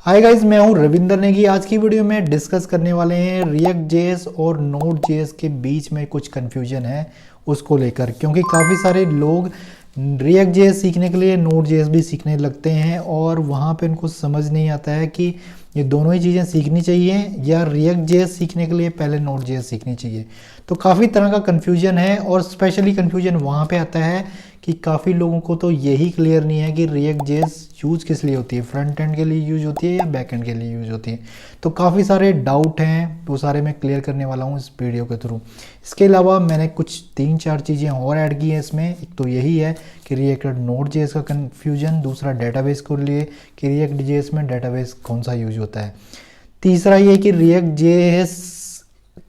Hi guys, मैं हूं रविंदर नेगी। आज की वीडियो में डिस्कस करने वाले हैं रिएक्ट जेएस और नोड जेएस के बीच में कुछ कन्फ्यूजन है उसको लेकर, क्योंकि काफ़ी सारे लोग रिएक्ट जेएस सीखने के लिए नोड जेएस भी सीखने लगते हैं और वहाँ पे उनको समझ नहीं आता है कि ये दोनों ही चीज़ें सीखनी चाहिए या रिएक्ट जेएस सीखने के लिए पहले नोड जेएस सीखनी चाहिए। तो काफ़ी तरह का कन्फ्यूजन है और स्पेशली कन्फ्यूजन वहाँ पे आता है कि काफ़ी लोगों को तो यही क्लियर नहीं है कि रिएक्ट जेएस यूज़ किस लिए होती है, फ्रंट एंड के लिए यूज़ होती है या बैक एंड के लिए यूज़ होती है। तो काफ़ी सारे डाउट हैं, वो सारे मैं क्लियर करने वाला हूँ इस वीडियो के थ्रू। इसके अलावा मैंने कुछ 3-4 चीज़ें और ऐड की हैं इसमें। एक तो यही है कि रिएक्ट नोड जेएस का कन्फ्यूजन, दूसरा डेटाबेस को लिए कि रिएक्ट जेएस में डेटाबेस कौन सा यूज होता है, तीसरा ये कि रिएक्ट जेएस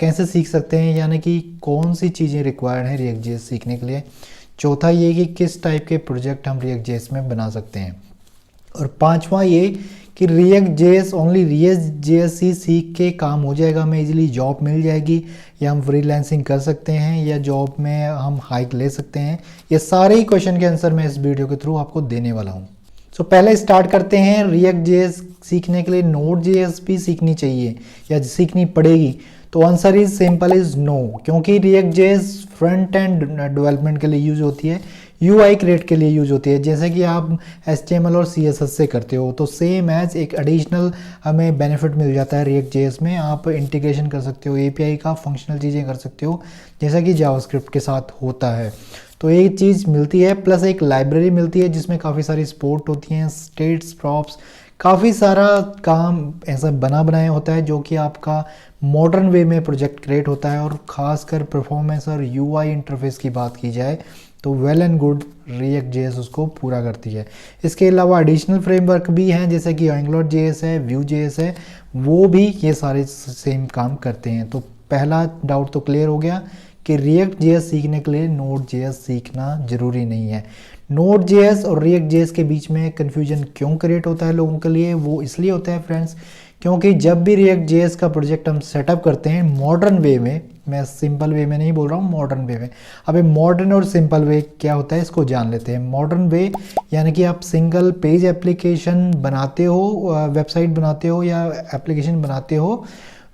कैसे सीख सकते हैं, यानी कि कौन सी चीज़ें रिक्वायर्ड हैं रिएक्ट जेएस सीखने के लिए, चौथा ये कि किस टाइप के प्रोजेक्ट हम रिएक्ट जेएस में बना सकते हैं, और पांचवा ये कि React JS only React JS ही सीख के काम हो जाएगा, हमें इजीली जॉब मिल जाएगी या हम फ्रीलांसिंग कर सकते हैं या जॉब में हम हाइक ले सकते हैं। ये सारे ही क्वेश्चन के आंसर मैं इस वीडियो के थ्रू आपको देने वाला हूँ। सो पहले स्टार्ट करते हैं, रिएक्ट जेएस सीखने के लिए नोड जेएस भी सीखनी चाहिए या सीखनी पड़ेगी। तो answer is simple is no, क्योंकि React JS front end development के लिए यूज होती है, यूआई क्रिएट के लिए यूज होती है, जैसे कि आप HTML और CSS से करते हो। तो सेम एज एक एडिशनल हमें बेनिफिट मिल जाता है रिएक्ट जेएस में, आप इंटीग्रेशन कर सकते हो, API का फंक्शनल चीज़ें कर सकते हो जैसा कि जावास्क्रिप्ट के साथ होता है। तो एक चीज़ मिलती है, प्लस एक लाइब्रेरी मिलती है जिसमें काफ़ी सारी सपोर्ट होती हैं, स्टेट्स, प्रॉप्स, काफ़ी सारा काम ऐसा बना बनाया होता है जो कि आपका मॉडर्न वे में प्रोजेक्ट क्रिएट होता है। और ख़ासकर परफॉर्मेंस और UI इंटरफेस की बात की जाए तो well and good react JS उसको पूरा करती है। इसके अलावा एडिशनल फ्रेमवर्क भी हैं जैसे कि एंगुलर जेएस है, व्यू जेएस है, वो भी ये सारे सेम काम करते हैं। तो पहला डाउट तो क्लियर हो गया कि रिएक्ट जेएस सीखने के लिए नोड जेएस सीखना ज़रूरी नहीं है। नोड जेएस और रिएक्ट जेएस के बीच में कन्फ्यूजन क्यों क्रिएट होता है लोगों के लिए, वो इसलिए होता है फ्रेंड्स क्योंकि जब भी रिएक्ट जेएस का प्रोजेक्ट हम सेटअप करते हैं मॉडर्न वे में, मैं सिंपल वे में नहीं बोल रहा हूँ, मॉडर्न वे में। अब मॉडर्न और सिंपल वे क्या होता है इसको जान लेते हैं। मॉडर्न वे यानी कि आप सिंगल पेज एप्लीकेशन बनाते हो, वेबसाइट बनाते हो या एप्लीकेशन बनाते हो,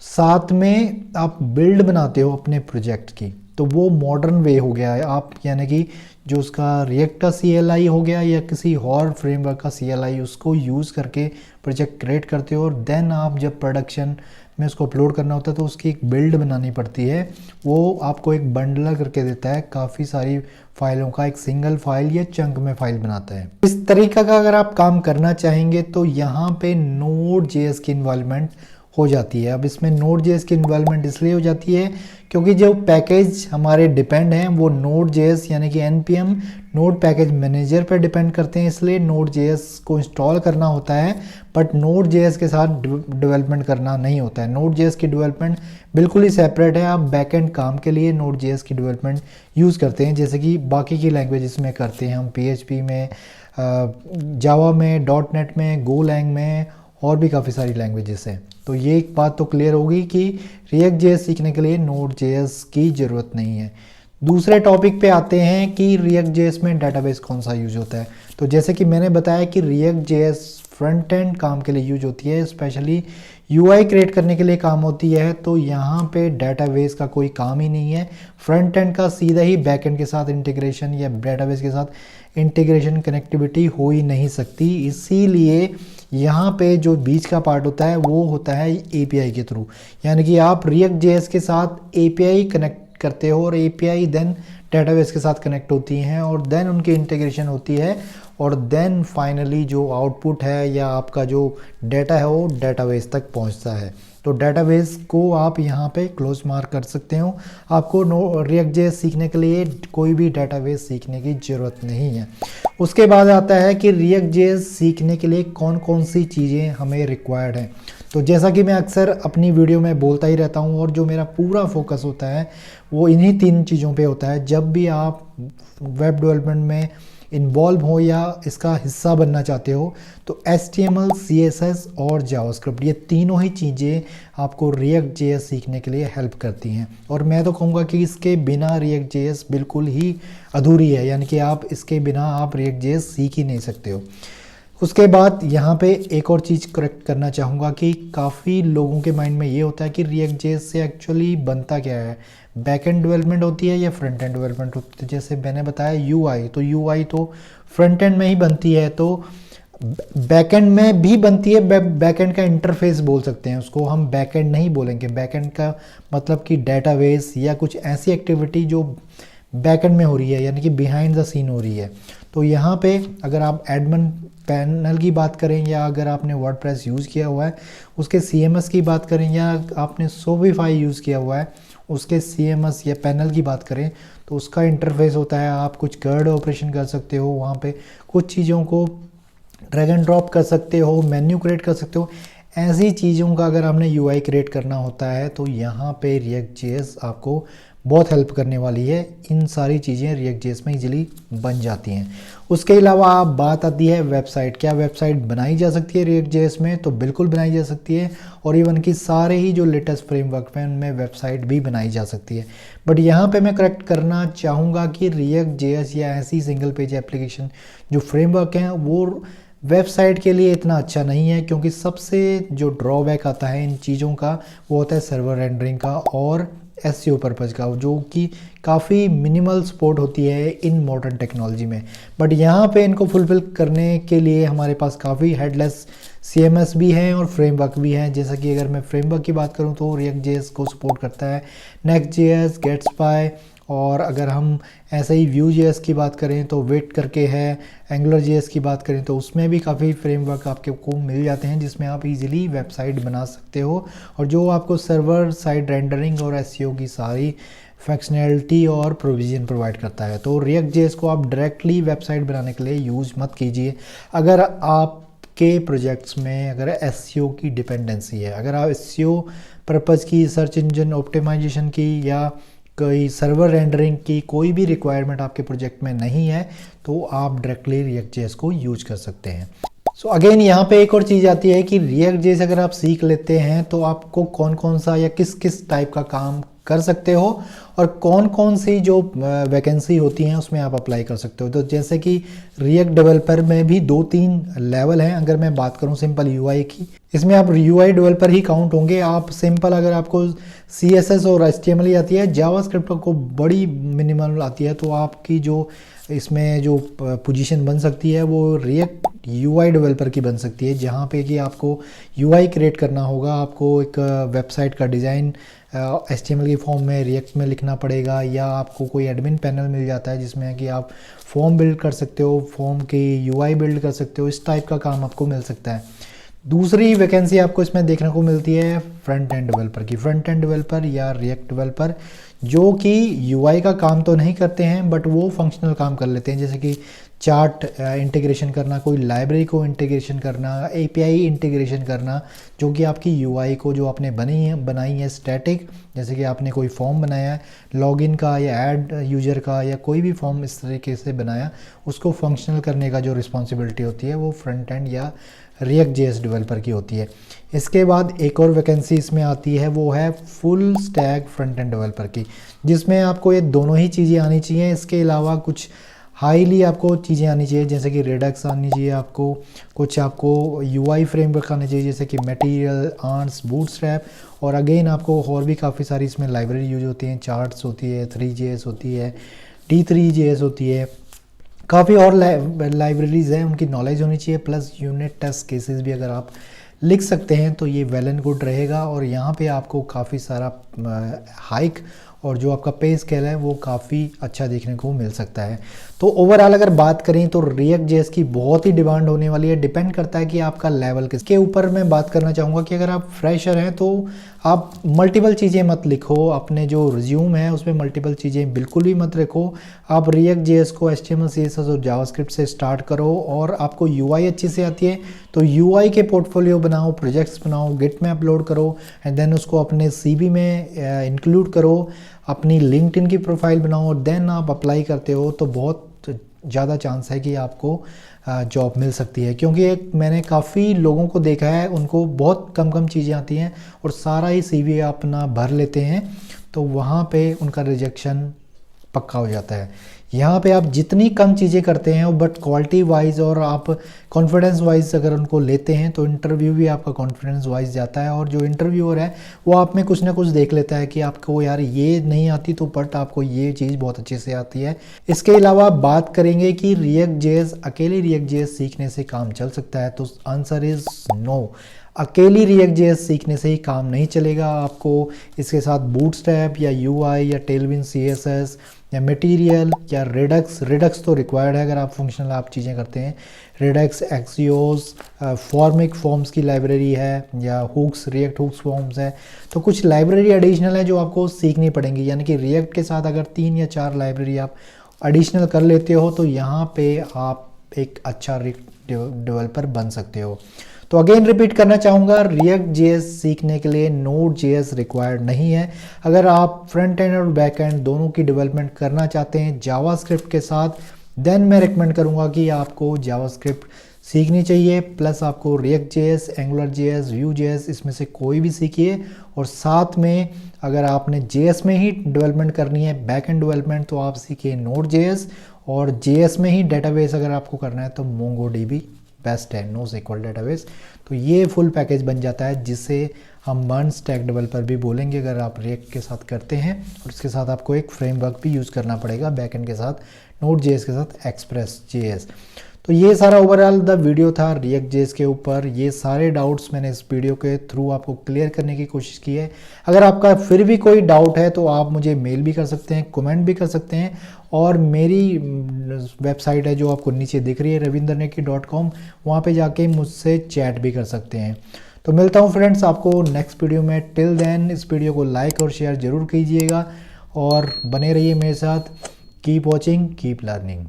साथ में आप बिल्ड बनाते हो अपने प्रोजेक्ट की, तो वो मॉडर्न वे हो गया है। आप यानी कि जो उसका रिएक्ट का CLI हो गया या किसी और फ्रेमवर्क का CLI, उसको यूज़ करके प्रोजेक्ट क्रिएट करते हो और देन आप जब प्रोडक्शन में उसको अपलोड करना होता है तो उसकी एक बिल्ड बनानी पड़ती है। वो आपको एक बंडलर करके देता है, काफ़ी सारी फाइलों का एक सिंगल फाइल या चंक में फाइल बनाता है। इस तरीका का अगर आप काम करना चाहेंगे तो यहाँ पे नोड जेएस की इन्वॉल्वमेंट हो जाती है। अब इसमें नोड जेएस की इन्वॉल्वमेंट इसलिए हो जाती है क्योंकि जो पैकेज हमारे डिपेंड हैं वो नोड जेएस यानी कि NPM नोड पैकेज मैनेजर पर डिपेंड करते हैं, इसलिए नोड जेएस को इंस्टॉल करना होता है, बट नोड जेएस के साथ डेवलपमेंट करना नहीं होता है। नोड जेएस की डेवलपमेंट बिल्कुल ही सेपरेट है। आप बैकएंड काम के लिए नोड जेएस की डेवलपमेंट यूज़ करते हैं जैसे कि बाकी की लैंग्वेजेस में करते हैं हम, PHP में, जावा में, .NET में, गोलैंग में, और भी काफ़ी सारी लैंग्वेजेस हैं। तो ये एक बात तो क्लियर होगी कि रिएक्ट जेएस सीखने के लिए नोड जेएस की ज़रूरत नहीं है। दूसरे टॉपिक पे आते हैं कि रिएक्ट जेएस में डेटाबेस कौन सा यूज होता है। तो जैसे कि मैंने बताया कि रिएक्ट जेएस फ्रंट एंड काम के लिए यूज होती है, स्पेशली UI क्रिएट करने के लिए काम होती है। तो यहाँ पे डेटाबेस का कोई काम ही नहीं है, फ्रंट एंड का सीधा ही बैक एंड के साथ इंटीग्रेशन या डेटाबेस के साथ इंटीग्रेशन कनेक्टिविटी हो ही नहीं सकती। इसीलिए यहाँ पे जो बीच का पार्ट होता है वो होता है API के थ्रू, यानी कि आप रिएक्ट जेएस के साथ API कनेक्ट करते हो और API देन डेटाबेस के साथ कनेक्ट होती हैं और देन उनकी इंटीग्रेशन होती है और देन फाइनली जो आउटपुट है या आपका जो डेटा है वो डेटाबेस तक पहुंचता है। तो डेटाबेस को आप यहाँ पे क्लोज मार्क कर सकते हो। आपको रिएक्ट जेएस सीखने के लिए कोई भी डेटाबेस सीखने की ज़रूरत नहीं है। उसके बाद आता है कि रिएक्ट जेएस सीखने के लिए कौन कौन सी चीज़ें हमें रिक्वायर्ड हैं। तो जैसा कि मैं अक्सर अपनी वीडियो में बोलता ही रहता हूँ और जो मेरा पूरा फोकस होता है वो इन्हीं 3 चीज़ों पे होता है। जब भी आप वेब डेवलपमेंट में इन्वॉल्व हो या इसका हिस्सा बनना चाहते हो तो HTML, CSS और जावास्क्रिप्ट, ये तीनों ही चीज़ें आपको रिएक्ट जेएस सीखने के लिए हेल्प करती हैं। और मैं तो कहूँगा कि इसके बिना रिएक्ट जेएस बिल्कुल ही अधूरी है, यानी कि आप इसके बिना आप रिएक्ट जेएस सीख ही नहीं सकते हो। उसके बाद यहाँ पे एक और चीज़ करेक्ट करना चाहूँगा कि काफ़ी लोगों के माइंड में ये होता है कि रिएक्ट जेएस से एक्चुअली बनता क्या है, बैक एंड डेवलपमेंट होती है या फ्रंट एंड डेवलपमेंट होती है। जैसे मैंने बताया यूआई, तो यूआई तो फ्रंट एंड में ही बनती है, तो बैक एंड में भी बनती है। बैक एंड का इंटरफेस बोल सकते हैं उसको, हम बैक एंड नहीं बोलेंगे। बैक एंड का मतलब कि डेटाबेस या कुछ ऐसी एक्टिविटी जो बैक एंड में हो रही है, यानी कि बिहाइंड द सीन हो रही है। तो यहाँ पे अगर आप एडमिन पैनल की बात करें या अगर आपने वर्डप्रेस यूज़ किया हुआ है उसके सीएमएस की बात करें या आपने शॉपिफाई यूज़ किया हुआ है उसके सीएमएस या पैनल की बात करें, तो उसका इंटरफेस होता है। आप कुछ कर्ड ऑपरेशन कर सकते हो, वहाँ पे कुछ चीज़ों को ड्रैग एंड ड्रॉप कर सकते हो, मेन्यू क्रिएट कर सकते हो। ऐसी चीज़ों का अगर आपने यूआई क्रिएट करना होता है तो यहाँ पे रिएक्ट जेएस आपको बहुत हेल्प करने वाली है। इन सारी चीज़ें रिएक्ट जेएस में इजीली बन जाती हैं। उसके अलावा आप बात आती है वेबसाइट, क्या वेबसाइट बनाई जा सकती है रिएक्ट जेएस में? तो बिल्कुल बनाई जा सकती है, और इवन कि सारे ही जो लेटेस्ट फ्रेमवर्क हैं उनमें वेबसाइट भी बनाई जा सकती है। बट यहाँ पे मैं करेक्ट करना चाहूँगा कि रिएक्ट जेएस या ऐसी सिंगल पेज एप्लीकेशन जो फ्रेमवर्क हैं वो वेबसाइट के लिए इतना अच्छा नहीं है, क्योंकि सबसे जो ड्रॉबैक आता है इन चीज़ों का वो होता है सर्वर रेंडरिंग का और एसईओ पर्पज़ का, जो कि काफ़ी मिनिमल सपोर्ट होती है इन मॉडर्न टेक्नोलॉजी में। बट यहाँ पे इनको फुलफ़िल करने के लिए हमारे पास काफ़ी हेडलेस सीएमएस भी हैं और फ्रेमवर्क भी हैं। जैसा कि अगर मैं फ्रेमवर्क की बात करूँ तो रिएक्ट जेएस को सपोर्ट करता है नेक्स्ट जेएस, गेट्सपाई, और अगर हम ऐसे ही व्यू जेएस की बात करें तो वेट करके है। एंगुलर जेएस की बात करें तो उसमें भी काफ़ी फ्रेमवर्क आपके को मिल जाते हैं जिसमें आप इजीली वेबसाइट बना सकते हो, और जो आपको सर्वर साइड रेंडरिंग और एसईओ की सारी फंक्शनैलिटी और प्रोविज़न प्रोवाइड करता है। तो रिएक्ट जेएस को आप डायरेक्टली वेबसाइट बनाने के लिए यूज़ मत कीजिए। अगर आप के प्रोजेक्ट्स में अगर एसईओ की डिपेंडेंसी है, अगर आप एसईओ पर्पज़ की, सर्च इंजन ऑप्टिमाइजेशन की या कोई सर्वर रेंडरिंग की कोई भी रिक्वायरमेंट आपके प्रोजेक्ट में नहीं है, तो आप डायरेक्टली रिएक्ट जेएस को यूज कर सकते हैं। सो अगेन यहाँ पे एक और चीज़ आती है कि रिएक्ट जेएस अगर आप सीख लेते हैं तो आपको कौन कौन सा या किस किस टाइप का काम कर सकते हो और कौन कौन सी जो वैकेंसी होती हैं उसमें आप अप्लाई कर सकते हो। तो जैसे कि रिएक्ट डेवलपर में भी 2-3 लेवल हैं। अगर मैं बात करूं सिंपल यूआई की, इसमें आप यूआई डेवलपर ही काउंट होंगे। आप सिंपल अगर आपको सीएसएस और एचटीएमएल ही आती है, जावास्क्रिप्ट को बड़ी मिनिमल आती है, तो आपकी जो इसमें जो पोजीशन बन सकती है वो रिएक्ट यूआई डेवलपर की बन सकती है, जहाँ पे कि आपको यूआई क्रिएट करना होगा। आपको एक वेबसाइट का डिज़ाइन HTML की फॉर्म में रिएक्ट में लिखना पड़ेगा, या आपको कोई एडमिन पैनल मिल जाता है जिसमें कि आप फॉर्म बिल्ड कर सकते हो, फॉर्म की यूआई बिल्ड कर सकते हो। इस टाइप का काम आपको मिल सकता है। दूसरी वैकेंसी आपको इसमें देखने को मिलती है फ्रंट एंड डेवलपर की, फ्रंट एंड डेवलपर या रिएक्ट डेवलपर, जो कि यूआई का काम तो नहीं करते हैं बट वो फंक्शनल काम कर लेते हैं, जैसे कि चार्ट इंटीग्रेशन करना, कोई लाइब्रेरी को इंटीग्रेशन करना, एपीआई इंटीग्रेशन करना, जो कि आपकी यूआई को जो आपने बनाई है स्टैटिक, जैसे कि आपने कोई फॉर्म बनाया है लॉगिन का या ऐड यूजर का या कोई भी फॉर्म इस तरीके से बनाया, उसको फंक्शनल करने का जो रिस्पॉन्सिबिलिटी होती है वो फ्रंट एंड या रिएक्ट जेएस डेवलपर की होती है। इसके बाद एक और वैकेंसी इसमें आती है, वो है full stack front end developer की, जिसमें आपको ये दोनों ही चीज़ें आनी चाहिए। इसके अलावा कुछ हाईली आपको चीज़ें आनी चाहिए, जैसे कि रेडक्स आनी चाहिए आपको, कुछ आपको यूआई फ्रेमवर्क आने चाहिए जैसे कि मटेरियल, आर्ट्स, बूटस्ट्रैप, और अगेन आपको और भी काफ़ी सारी इसमें लाइब्रेरी यूज होती हैं। चार्ट्स होती है, 3JS होती है, T3JS होती है, काफ़ी और लाइब्रेरीज़ हैं, उनकी नॉलेज होनी चाहिए। प्लस यूनिट टेस्ट केसेस भी अगर आप लिख सकते हैं तो ये वेल एंड गुड रहेगा, और यहाँ पे आपको काफ़ी सारा हाइक और जो आपका पे स्केल है वो काफ़ी अच्छा देखने को मिल सकता है। तो ओवरऑल अगर बात करें तो रिएक्ट जेएस की बहुत ही डिमांड होने वाली है, डिपेंड करता है कि आपका लेवल किसके ऊपर। मैं बात करना चाहूँगा कि अगर आप फ्रेशर हैं तो आप मल्टीपल चीज़ें मत लिखो, अपने जो रिज्यूम है उसमें मल्टीपल चीज़ें बिल्कुल भी मत रखो। आप रिएक्ट जेएस को HTML, CSS और जावास्क्रिप्ट से स्टार्ट करो, और आपको यूआई अच्छी से आती है तो यूआई के पोर्टफोलियो बनाओ, प्रोजेक्ट्स बनाओ, गिट में अपलोड करो, एंड देन उसको अपने CV में इंक्लूड करो, अपनी लिंक्डइन की प्रोफाइल बनाओ, और देन आप अप्लाई करते हो तो बहुत ज़्यादा चांस है कि आपको जॉब मिल सकती है। क्योंकि एक मैंने काफ़ी लोगों को देखा है, उनको बहुत कम चीज़ें आती हैं और सारा ही CV अपना भर लेते हैं, तो वहाँ पे उनका रिजेक्शन पक्का हो जाता है। यहाँ पे आप जितनी कम चीज़ें करते हैं बट क्वालिटी वाइज और आप कॉन्फिडेंस वाइज अगर उनको लेते हैं तो इंटरव्यू भी आपका कॉन्फिडेंस वाइज जाता है, और जो इंटरव्यूअर है वो आप में कुछ ना कुछ देख लेता है कि आपको यार ये नहीं आती तो बट आपको ये चीज़ बहुत अच्छे से आती है। इसके अलावा बात करेंगे कि रिएक्ट जेएस अकेले रिएक्ट जेएस सीखने से काम चल सकता है, तो आंसर इज़ नो। अकेली रिएक्ट जेएस सीखने से ही काम नहीं चलेगा, आपको इसके साथ बूटस्ट्रैप या यूआई या टेलविन सीएसएस या मटेरियल या रिडक्स तो रिक्वायर्ड है अगर आप फंक्शनल आप चीज़ें करते हैं। रिडक्स, एक्सियोस, फॉर्मिक फॉर्म्स की लाइब्रेरी है, या हुक्स, रिएक्ट हुक्स फॉर्म्स है। तो कुछ लाइब्रेरी एडिशनल है जो आपको सीखनी पड़ेंगी, यानी कि रिएक्ट के साथ अगर 3 या 4 लाइब्रेरी आप एडिशनल कर लेते हो तो यहाँ पे आप एक अच्छा डेवलपर बन सकते हो। तो अगेन रिपीट करना चाहूँगा, रिएक्ट जेएस सीखने के लिए नोड जेएस रिक्वायर्ड नहीं है। अगर आप फ्रंट एंड और बैक एंड दोनों की डेवलपमेंट करना चाहते हैं जावास्क्रिप्ट के साथ, देन मैं रिकमेंड करूँगा कि आपको जावास्क्रिप्ट सीखनी चाहिए, प्लस आपको react JS, angular JS, Vue JS इसमें से कोई भी सीखिए। और साथ में अगर आपने जेएस में ही डेवलपमेंट करनी है, बैक एंड डेवलपमेंट, तो आप सीखिए नोड जेएस, और जेएस में ही डेटाबेस अगर आपको करना है तो मोंगोडीबी बेस्ट है, NoSQL डेटाबेस। तो ये फुल पैकेज बन जाता है जिसे हम बर्न स्टैक डेवलपर भी बोलेंगे अगर आप रिएक्ट के साथ करते हैं, और इसके साथ आपको एक फ्रेमवर्क भी यूज़ करना पड़ेगा बैकएंड के साथ, नोड जेएस के साथ एक्सप्रेस जेएस। तो ये सारा ओवरऑल द वीडियो था रिएक्ट जेएस के ऊपर। ये सारे डाउट्स मैंने इस वीडियो के थ्रू आपको क्लियर करने की कोशिश की है। अगर आपका फिर भी कोई डाउट है तो आप मुझे मेल भी कर सकते हैं, कमेंट भी कर सकते हैं, और मेरी वेबसाइट है जो आपको नीचे दिख रही है ravindraneki.com, वहाँ पे जाके मुझसे चैट भी कर सकते हैं। तो मिलता हूँ फ्रेंड्स आपको नेक्स्ट वीडियो में। टिल देन इस वीडियो को लाइक और शेयर ज़रूर कीजिएगा, और बने रहिए मेरे साथ। Keep watching, keep learning.